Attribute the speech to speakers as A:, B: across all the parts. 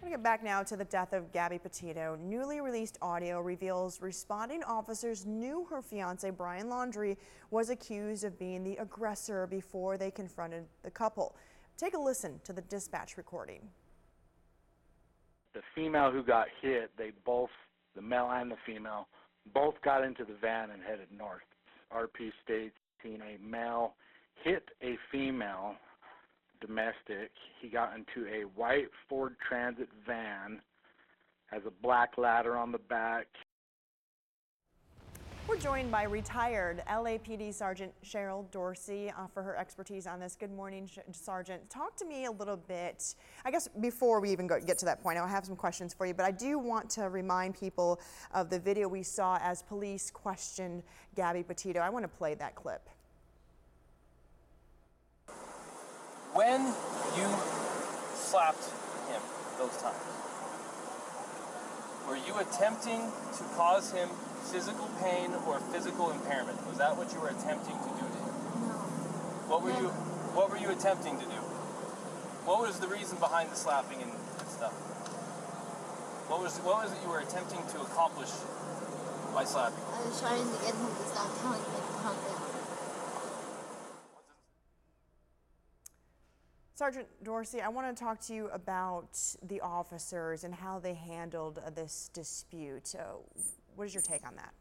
A: We get back now to the death of Gabby Petito. Newly released audio reveals responding officers knew her fiance, Brian Laundrie, was accused of being the aggressor before they confronted the couple. Take a listen to the dispatch recording.
B: The female who got hit, they both, the male and the female, both got into the van and headed north. RP states a male hit a female domestic. He got into a white Ford Transit van, has a black ladder on the back.
A: We're joined by retired LAPD Sergeant Cheryl Dorsey for her expertise on this. Good morning, Sergeant. Talk to me a little bit. I guess before we even get to that point, I have some questions for you, but I do want to remind people of the video we saw as police questioned Gabby Petito. I want to play that clip.
C: When you slapped him those times, were you attempting to cause him physical pain or physical impairment? Was that what you were attempting to do to him?
D: No.
C: What were you attempting to do? What was the reason behind the slapping and stuff? What was it you were attempting to accomplish by slapping?
D: I was trying to get him to stop telling me to calm down.
A: Sergeant Dorsey, I want to talk to you about the officers and how they handled this dispute. What is your take on that?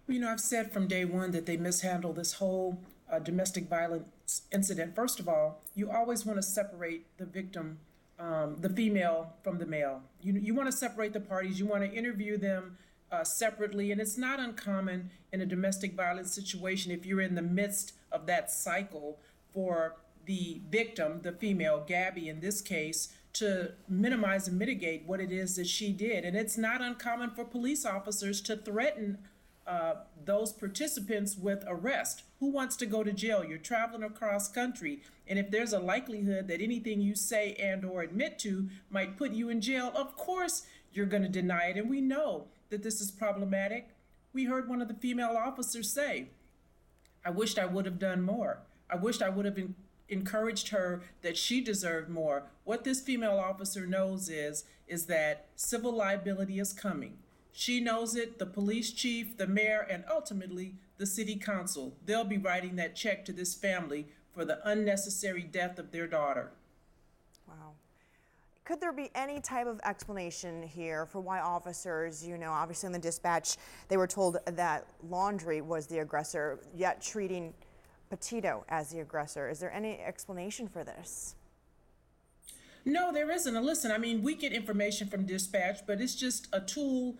E: Well, you know, I've said from day one that they mishandled this whole domestic violence incident. First of all, you always want to separate the victim, the female, from the male. You want to separate the parties. You want to interview them separately. And it's not uncommon in a domestic violence situation, if you're in the midst of that cycle, for the victim, the female, Gabby in this case, to minimize and mitigate what it is that she did. And it's not uncommon for police officers to threaten those participants with arrest. Who wants to go to jail? You're traveling across country, and if there's a likelihood that anything you say and or admit to might put you in jail, of course you're going to deny it. And we know that this is problematic. We heard one of the female officers say, "I wished I would have done more. I wished I would have encouraged her, that she deserved more." What this female officer knows is that civil liability is coming. She knows it, the police chief, the mayor, and ultimately the city council. They'll be writing that check to this family for the unnecessary death of their daughter.
A: Wow. Could there be any type of explanation here for why officers, obviously in the dispatch, they were told that Laundrie was the aggressor, yet treating Petito as the aggressor? Is there any explanation for this?
E: No, there isn't. Listen, I mean, we get information from dispatch, but it's just a tool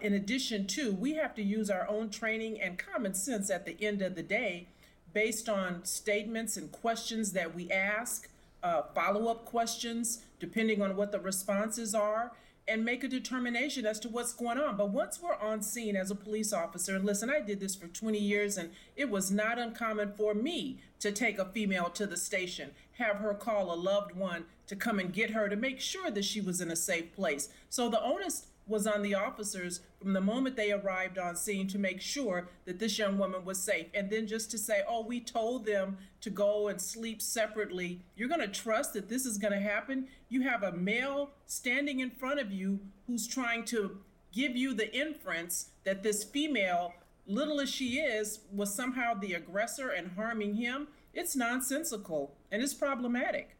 E: in addition to. We have to use our own training and common sense at the end of the day based on statements and questions that we ask, follow-up questions, depending on what the responses are, and make a determination as to what's going on. But once we're on scene as a police officer, and listen, I did this for 20 years, and it was not uncommon for me to take a female to the station, have her call a loved one to come and get her to make sure that she was in a safe place. So the onus was on the officers from the moment they arrived on scene to make sure that this young woman was safe. And then just to say, oh, we told them to go and sleep separately. You're going to trust that this is going to happen? You have a male standing in front of you who's trying to give you the inference that this female, little as she is, was somehow the aggressor and harming him. It's nonsensical and it's problematic.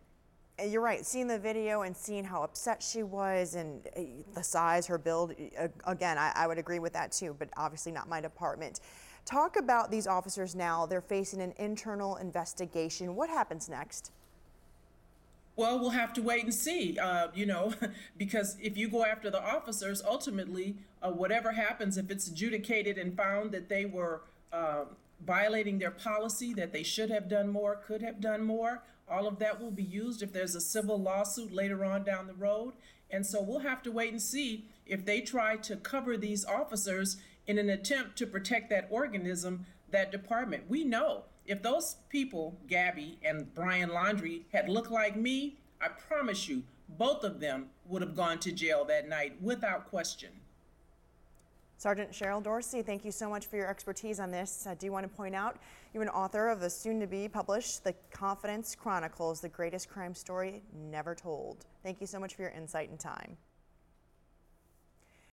A: You're right. Seeing the video and seeing how upset she was and the size, her build, again, I would agree with that too, but obviously not my department. Talk about these officers now. They're facing an internal investigation. What happens next?
E: Well, we'll have to wait and see, because if you go after the officers, ultimately, whatever happens, if it's adjudicated and found that they were violating their policy, that they should have done more, could have done more, all of that will be used if there's a civil lawsuit later on down the road. And so we'll have to wait and see if they try to cover these officers in an attempt to protect that organism, that department. We know if those people, Gabby and Brian Laundrie, had looked like me, I promise you, both of them would have gone to jail that night without question.
A: Sergeant Cheryl Dorsey, thank you so much for your expertise on this. I do want to point out you're an author of the soon-to-be published The Confidence Chronicles, the greatest crime story never told. Thank you so much for your insight and time.